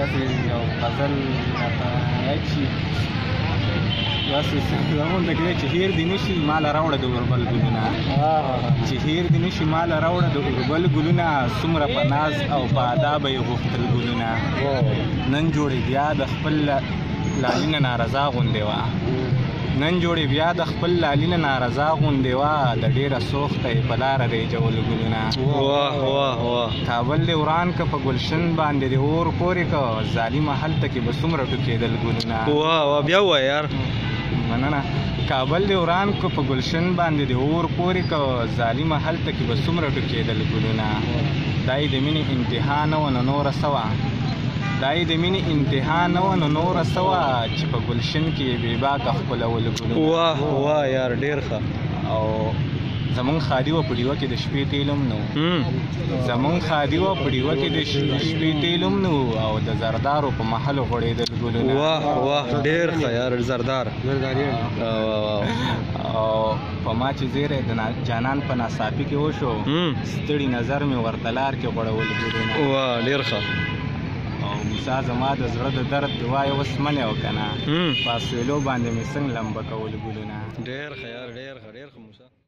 داسې یو غزل راته یاد شي داسې زمونږ د کې چې هیر دې نه شي ماله راوړه د اوربل ګلونه چې هیر دې نه شي ماله راوړه د اوربل ګلونه څومره په ناز او په اداب یې غوښتل ګلونه نن جوړې بیا د خپل لالینه نارضا غوندې وه نن جوړې بیا د خپل لالینه نارضا غوندې وه د ډېره سوخته یې په لاره ریجول ګلونه کابل دې وران که په ګلشن باندې دې اور پورې که ظالمه هلته کې به څومره ټوکېدل ګلونه بیا ووایه یار مننه کابل دې وران که په ګلشن باندې دې اور پورې که ظالمه هلته کې به څومره ټوکېدل ګلونه دا یې د مینې انتها نه وه نو نوره څه وه دا یې د مینې انتها نه وه نو نوره څه وه چې په ګلشن کې یې بېباکه ښکلول ګلونه واه یار ډېر ښه او زمونږ خادي وه په ډیوه کې د شپې تیل هم نه و زمونږ خادي وه په ډیوه کې د شپې تیل هم نه و او د زردارو په محل غوړېدل ګلونه واه ډېر ښه یار زردار او په ما چې زیری د جانان په ناڅاپي کې وشو ستړي نظر مې ورته لار کې غوړول ګلونه ډېر ښه او موسی زما د زړه د درد دعا یې اوس منې و که نه په اسویلو باندې مې څنګه لمبه کول ګلونه ډېر ښه یار ډېر ښه موسی